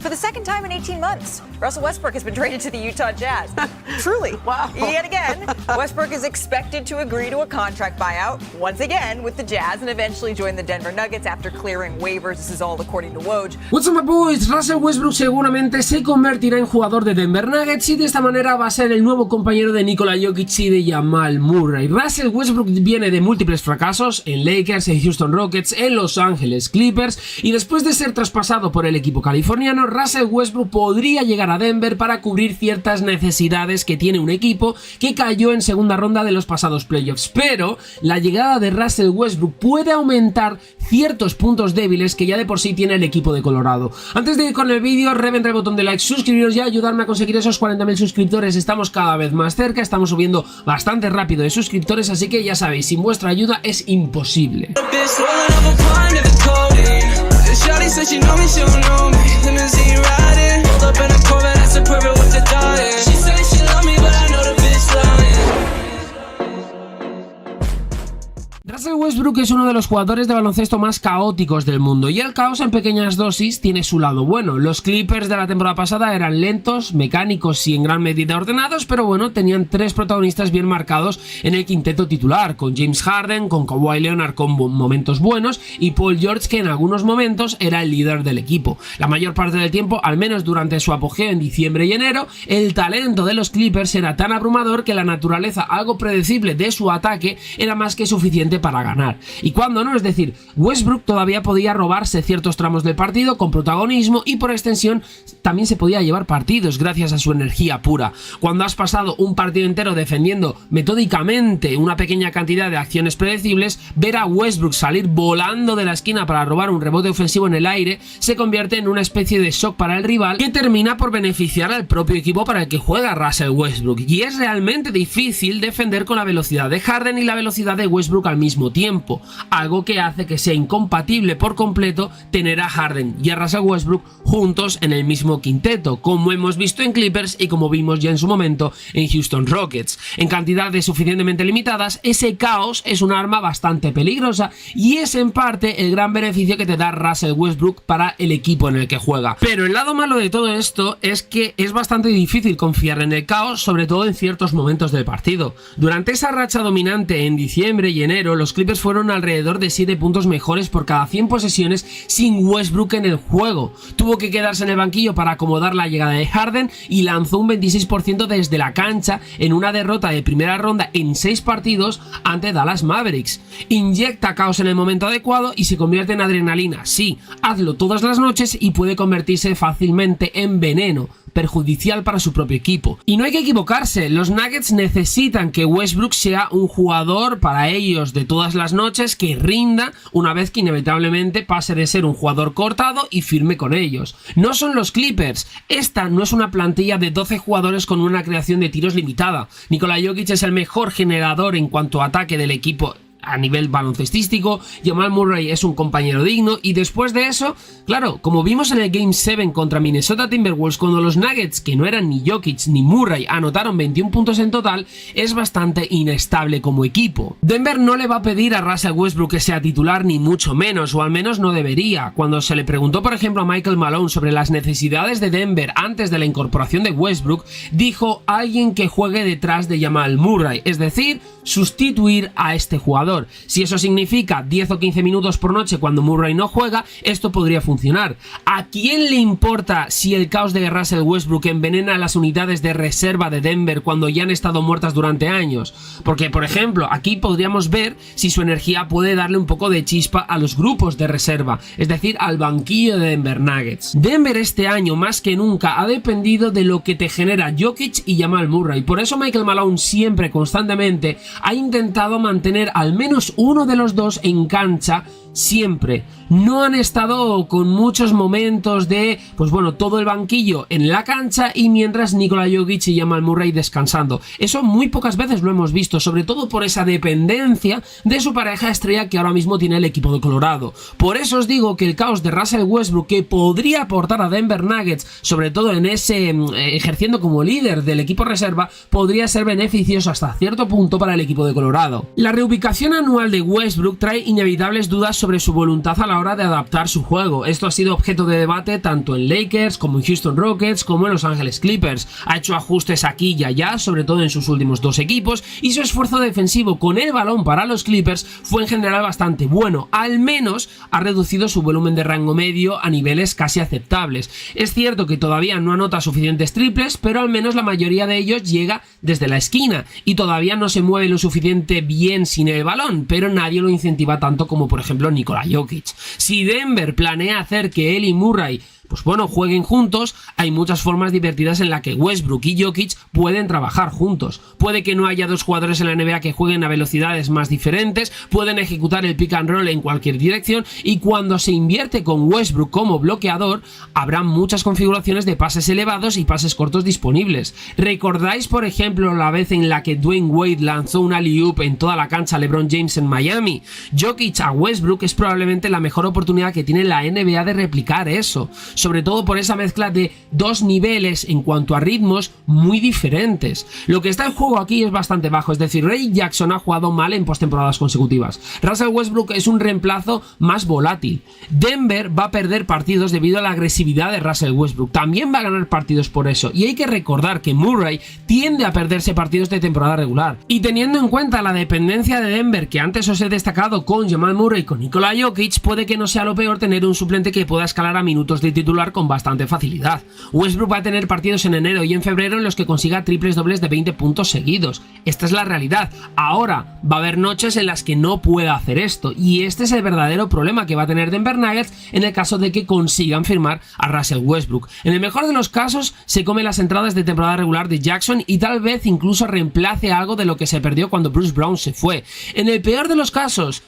For the second time in 18 months, Russell Westbrook has been traded to the Utah Jazz. Truly. Wow. Yet again, Westbrook is expected to agree to a contract buyout once again with the Jazz and eventually join the Denver Nuggets after clearing waivers. This is all according to Woj. What's up, my boys? Russell Westbrook seguramente se convertirá en jugador de Denver Nuggets y de esta manera va a ser el nuevo compañero de Nikola Jokic y de Jamal Murray. Russell Westbrook viene de múltiples fracasos en Lakers, en Houston Rockets, en Los Angeles Clippers, y después de ser traspasado por el equipo californiano, Russell Westbrook podría llegar a Denver para cubrir ciertas necesidades que tiene un equipo que cayó en segunda ronda de los pasados playoffs. Pero la llegada de Russell Westbrook puede aumentar ciertos puntos débiles que ya de por sí tiene el equipo de Colorado. Antes de ir con el vídeo, reventar el botón de like, suscribiros y ayudarme a conseguir esos 40.000 suscriptores. Estamos cada vez más cerca, estamos subiendo bastante rápido de suscriptores, así que ya sabéis, sin vuestra ayuda es imposible. Shawty said she know me, she don't know me. Limousine riding, pulled up in a Corvette, that's a perfect with the diet. She said she love me, but I know the bitch lying. Russell Westbrook es uno de los jugadores de baloncesto más caóticos del mundo, y el caos en pequeñas dosis tiene su lado bueno. Los Clippers de la temporada pasada eran lentos, mecánicos y en gran medida ordenados, pero bueno, tenían tres protagonistas bien marcados en el quinteto titular, con James Harden, con Kawhi Leonard con momentos buenos y Paul George, que en algunos momentos era el líder del equipo. La mayor parte del tiempo, al menos durante su apogeo en diciembre y enero, el talento de los Clippers era tan abrumador que la naturaleza algo predecible de su ataque era más que suficiente para ganar. Y cuando no, es decir, Westbrook todavía podía robarse ciertos tramos del partido con protagonismo y por extensión también se podía llevar partidos gracias a su energía pura. Cuando has pasado un partido entero defendiendo metódicamente una pequeña cantidad de acciones predecibles, ver a Westbrook salir volando de la esquina para robar un rebote ofensivo en el aire se convierte en una especie de shock para el rival que termina por beneficiar al propio equipo para el que juega Russell Westbrook. Y es realmente difícil defender con la velocidad de Harden y la velocidad de Westbrook al mismo tiempo, algo que hace que sea incompatible por completo tener a Harden y a Russell Westbrook juntos en el mismo quinteto, como hemos visto en Clippers y como vimos ya en su momento en Houston Rockets. En cantidades suficientemente limitadas, ese caos es un arma bastante peligrosa y es en parte el gran beneficio que te da Russell Westbrook para el equipo en el que juega. Pero el lado malo de todo esto es que es bastante difícil confiar en el caos, sobre todo en ciertos momentos del partido. Durante esa racha dominante en diciembre y enero, los Clippers fueron alrededor de 7 puntos mejores por cada 100 posesiones sin Westbrook en el juego. Tuvo que quedarse en el banquillo para acomodar la llegada de Harden y lanzó un 26% desde la cancha en una derrota de primera ronda en 6 partidos ante Dallas Mavericks. Inyecta caos en el momento adecuado y se convierte en adrenalina. Sí, hazlo todas las noches y puede convertirse fácilmente en veneno, perjudicial para su propio equipo. Y no hay que equivocarse, los Nuggets necesitan que Westbrook sea un jugador para ellos de todas las noches, que rinda una vez que inevitablemente pase de ser un jugador cortado y firme con ellos. No son los Clippers, esta no es una plantilla de 12 jugadores con una creación de tiros limitada. Nikola Jokic es el mejor generador en cuanto a ataque del equipo a nivel baloncestístico, Jamal Murray es un compañero digno, y después de eso, claro, como vimos en el Game 7 contra Minnesota Timberwolves, cuando los Nuggets, que no eran ni Jokic ni Murray, anotaron 21 puntos en total, es bastante inestable como equipo. Denver no le va a pedir a Russell Westbrook que sea titular, ni mucho menos, o al menos no debería. Cuando se le preguntó, por ejemplo, a Michael Malone sobre las necesidades de Denver antes de la incorporación de Westbrook, dijo: alguien que juegue detrás de Jamal Murray, es decir, sustituir a este jugador. Si eso significa 10 o 15 minutos por noche cuando Murray no juega, esto podría funcionar. ¿A quién le importa si el caos de Russell Westbrook envenena las unidades de reserva de Denver cuando ya han estado muertas durante años? Porque, por ejemplo, aquí podríamos ver si su energía puede darle un poco de chispa a los grupos de reserva, es decir, al banquillo de Denver Nuggets. Denver este año más que nunca ha dependido de lo que te genera Jokic y Jamal Murray. Por eso Michael Malone siempre, constantemente, ha intentado mantener al menos uno de los dos en cancha siempre. No han estado con muchos momentos de, pues bueno, todo el banquillo en la cancha y mientras Nikola Jokic y Jamal Murray descansando. Eso muy pocas veces lo hemos visto, sobre todo por esa dependencia de su pareja estrella que ahora mismo tiene el equipo de Colorado. Por eso os digo que el caos de Russell Westbrook, que podría aportar a Denver Nuggets, sobre todo en ese ejerciendo como líder del equipo reserva, podría ser beneficioso hasta cierto punto para el equipo de Colorado. La reubicación anual de Westbrook trae inevitables dudas sobre su voluntad a la hora de adaptar su juego. Esto ha sido objeto de debate tanto en Lakers como en Houston Rockets como en Los Ángeles Clippers. Ha hecho ajustes aquí y allá, sobre todo en sus últimos dos equipos, y su esfuerzo defensivo con el balón para los Clippers fue en general bastante bueno. Al menos ha reducido su volumen de rango medio a niveles casi aceptables. Es cierto que todavía no anota suficientes triples, pero al menos la mayoría de ellos llega desde la esquina y todavía no se mueve lo suficiente bien sin el balón, pero nadie lo incentiva tanto como por ejemplo Nikola Jokic. Si Denver planea hacer que él y Murray jueguen juntos, hay muchas formas divertidas en las que Westbrook y Jokic pueden trabajar juntos. Puede que no haya dos jugadores en la NBA que jueguen a velocidades más diferentes, pueden ejecutar el pick and roll en cualquier dirección, y cuando se invierte con Westbrook como bloqueador, habrá muchas configuraciones de pases elevados y pases cortos disponibles. ¿Recordáis, por ejemplo, la vez en la que Dwayne Wade lanzó un alley-oop en toda la cancha a LeBron James en Miami? Jokic a Westbrook es probablemente la mejor oportunidad que tiene la NBA de replicar eso, sobre todo por esa mezcla de dos niveles en cuanto a ritmos muy diferentes. Lo que está en juego aquí es bastante bajo, es decir, Ray Jackson ha jugado mal en postemporadas consecutivas. Russell Westbrook es un reemplazo más volátil. Denver va a perder partidos debido a la agresividad de Russell Westbrook. También va a ganar partidos por eso. Y hay que recordar que Murray tiende a perderse partidos de temporada regular. Y teniendo en cuenta la dependencia de Denver que antes os he destacado con Jamal Murray y con Nikola Jokic, puede que no sea lo peor tener un suplente que pueda escalar a minutos de titular con bastante facilidad. Westbrook va a tener partidos en enero y en febrero en los que consiga triples dobles de 20 puntos seguidos. Esta es la realidad. Ahora va a haber noches en las que no pueda hacer esto, y este es el verdadero problema que va a tener Denver Nuggets en el caso de que consigan firmar a Russell Westbrook. En el mejor de los casos se come las entradas de temporada regular de Jackson y tal vez incluso reemplace algo de lo que se perdió cuando Bruce Brown se fue. En el peor de los casos,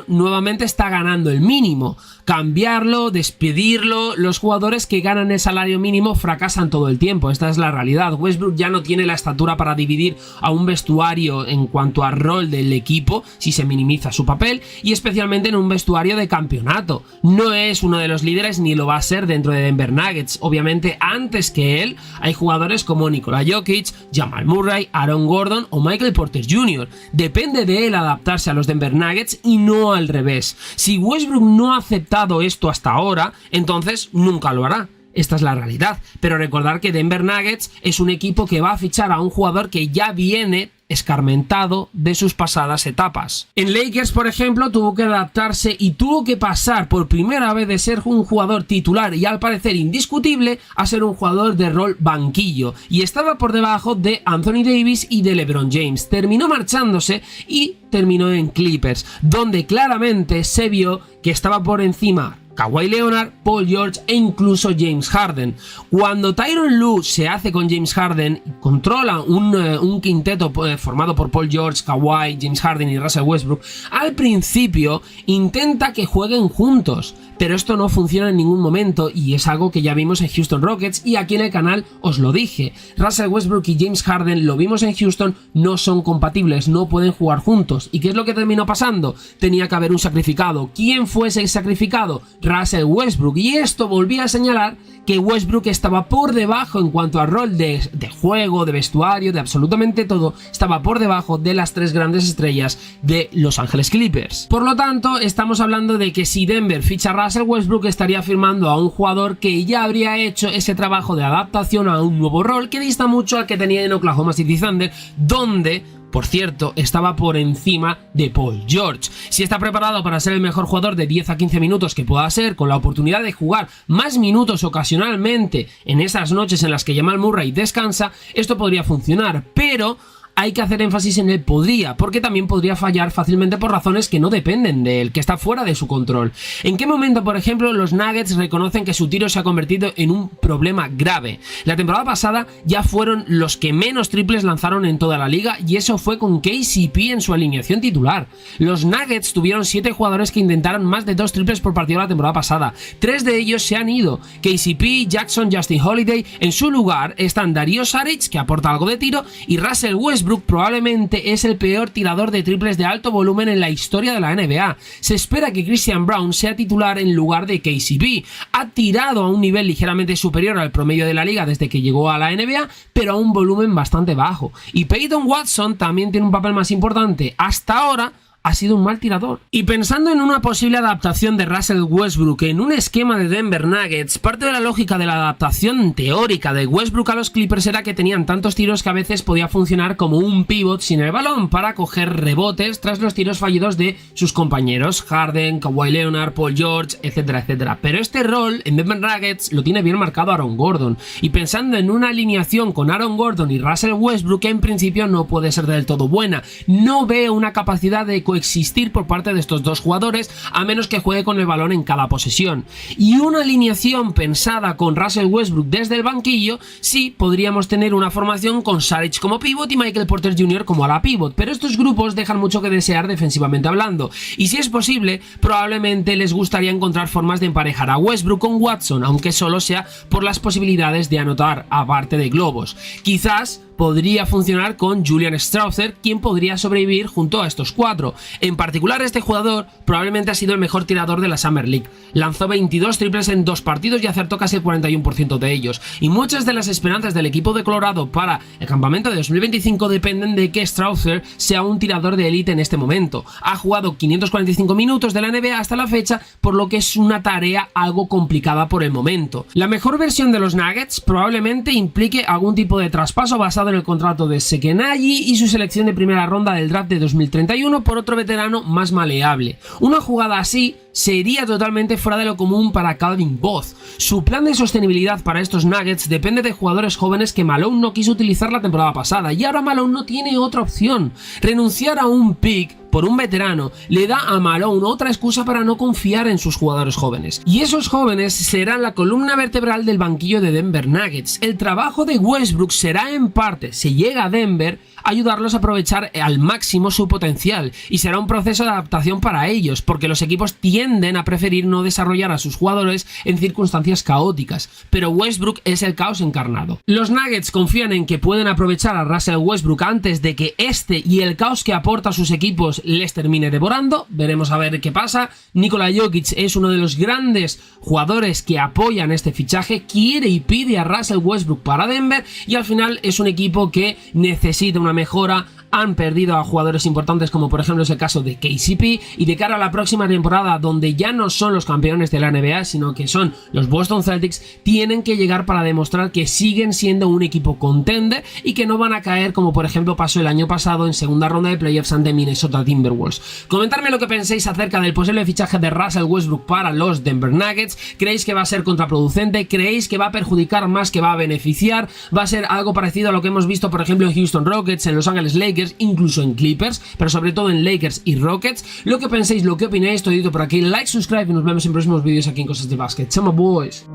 nuevamente está ganando el mínimo. Cambiarlo, despedirlo, los jugadores que ganan el salario mínimo fracasan todo el tiempo, esta es la realidad. Westbrook ya no tiene la estatura para dividir a un vestuario en cuanto al rol del equipo si se minimiza su papel, y especialmente en un vestuario de campeonato. No es uno de los líderes ni lo va a ser dentro de Denver Nuggets. Obviamente antes que él hay jugadores como Nikola Jokic, Jamal Murray, Aaron Gordon o Michael Porter Jr. Depende de él adaptarse a los Denver Nuggets y no al revés. Si Westbrook no ha aceptado esto hasta ahora, entonces nunca lo hará. Esta es la realidad. Pero recordar que Denver Nuggets es un equipo que va a fichar a un jugador que ya viene escarmentado de sus pasadas etapas. En Lakers, por ejemplo, tuvo que adaptarse y tuvo que pasar por primera vez de ser un jugador titular y al parecer indiscutible a ser un jugador de rol banquillo, y estaba por debajo de Anthony Davis y de LeBron James. Terminó marchándose y terminó en Clippers, donde claramente se vio que estaba por encima Kawhi Leonard, Paul George e incluso James Harden. Cuando Tyronn Lue se hace con James Harden y controla un quinteto formado por Paul George, Kawhi, James Harden y Russell Westbrook, al principio intenta que jueguen juntos, pero esto no funciona en ningún momento y es algo que ya vimos en Houston Rockets y aquí en el canal os lo dije. Russell Westbrook y James Harden, lo vimos en Houston, no son compatibles, no pueden jugar juntos. ¿Y qué es lo que terminó pasando? Tenía que haber un sacrificado. ¿Quién fue ese sacrificado? Russell Westbrook, y esto volvía a señalar que Westbrook estaba por debajo en cuanto a rol de juego, de vestuario, de absolutamente todo, estaba por debajo de las tres grandes estrellas de Los Ángeles Clippers. Por lo tanto, estamos hablando de que si Denver ficha a Russell Westbrook, estaría firmando a un jugador que ya habría hecho ese trabajo de adaptación a un nuevo rol que dista mucho al que tenía en Oklahoma City Thunder, donde, por cierto, estaba por encima de Paul George. Si está preparado para ser el mejor jugador de 10 a 15 minutos que pueda ser, con la oportunidad de jugar más minutos ocasionalmente en esas noches en las que Jamal Murray descansa, esto podría funcionar, pero hay que hacer énfasis en el podría, porque también podría fallar fácilmente por razones que no dependen de él, que está fuera de su control. ¿En qué momento, por ejemplo, los Nuggets reconocen que su tiro se ha convertido en un problema grave? La temporada pasada ya fueron los que menos triples lanzaron en toda la liga, y eso fue con KCP en su alineación titular. Los Nuggets tuvieron 7 jugadores que intentaron más de 2 triples por partido la temporada pasada. 3 de ellos se han ido: KCP, Jackson, Justin Holiday. En su lugar están Dario Saric, que aporta algo de tiro, y Russell Westbrook probablemente es el peor tirador de triples de alto volumen en la historia de la NBA. Se espera que Christian Braun sea titular en lugar de KCP. Ha tirado a un nivel ligeramente superior al promedio de la liga desde que llegó a la NBA, pero a un volumen bastante bajo. Y Peyton Watson también tiene un papel más importante. Hasta ahora ha sido un mal tirador. Y pensando en una posible adaptación de Russell Westbrook en un esquema de Denver Nuggets, parte de la lógica de la adaptación teórica de Westbrook a los Clippers era que tenían tantos tiros que a veces podía funcionar como un pivot sin el balón para coger rebotes tras los tiros fallidos de sus compañeros Harden, Kawhi Leonard, Paul George, etcétera, etcétera. Pero este rol en Denver Nuggets lo tiene bien marcado Aaron Gordon, y pensando en una alineación con Aaron Gordon y Russell Westbrook, en principio no puede ser del todo buena. No veo una capacidad de coexistir por parte de estos dos jugadores, a menos que juegue con el balón en cada posesión. Y una alineación pensada con Russell Westbrook desde el banquillo, sí podríamos tener una formación con Saric como pivot y Michael Porter Jr. como ala pivot, pero estos grupos dejan mucho que desear defensivamente hablando, y si es posible, probablemente les gustaría encontrar formas de emparejar a Westbrook con Watson, aunque solo sea por las posibilidades de anotar, aparte de globos. Quizás podría funcionar con Julian Strawther, quien podría sobrevivir junto a estos cuatro. En particular, este jugador probablemente ha sido el mejor tirador de la Summer League. Lanzó 22 triples en 2 partidos y acertó casi el 41% de ellos. Y muchas de las esperanzas del equipo de Colorado para el campamento de 2025 dependen de que Strawther sea un tirador de élite en este momento. Ha jugado 545 minutos de la NBA hasta la fecha, por lo que es una tarea algo complicada por el momento. La mejor versión de los Nuggets probablemente implique algún tipo de traspaso basado en el contrato de Sekenagi y su selección de primera ronda del draft de 2031 por otro veterano más maleable. Una jugada así sería totalmente fuera de lo común para Calvin Booth. Su plan de sostenibilidad para estos Nuggets depende de jugadores jóvenes que Malone no quiso utilizar la temporada pasada, y ahora Malone no tiene otra opción. Renunciar a un pick por un veterano le da a Malone otra excusa para no confiar en sus jugadores jóvenes. Y esos jóvenes serán la columna vertebral del banquillo de Denver Nuggets. El trabajo de Westbrook será en parte, si llega a Denver, ayudarlos a aprovechar al máximo su potencial, y será un proceso de adaptación para ellos, porque los equipos tienden a preferir no desarrollar a sus jugadores en circunstancias caóticas, pero Westbrook es el caos encarnado. Los Nuggets confían en que pueden aprovechar a Russell Westbrook antes de que este y el caos que aporta a sus equipos les termine devorando. Veremos a ver qué pasa. Nikola Jokic es uno de los grandes jugadores que apoyan este fichaje, quiere y pide a Russell Westbrook para Denver, y al final es un equipo que necesita una mejora. Han perdido a jugadores importantes, como por ejemplo es el caso de KCP, y de cara a la próxima temporada, donde ya no son los campeones de la NBA, sino que son los Boston Celtics, tienen que llegar para demostrar que siguen siendo un equipo contender y que no van a caer como por ejemplo pasó el año pasado en segunda ronda de playoffs ante Minnesota Timberwolves. Comentadme lo que pensáis acerca del posible fichaje de Russell Westbrook para los Denver Nuggets. ¿Creéis que va a ser contraproducente? ¿Creéis que va a perjudicar más que va a beneficiar? ¿Va a ser algo parecido a lo que hemos visto por ejemplo en Houston Rockets, en Los Ángeles Lakers, incluso en Clippers, pero sobre todo en Lakers y Rockets? Lo que penséis, lo que opináis, todo por aquí. Like, subscribe y nos vemos en próximos vídeos aquí en Cosas de Básquet. Chama boys.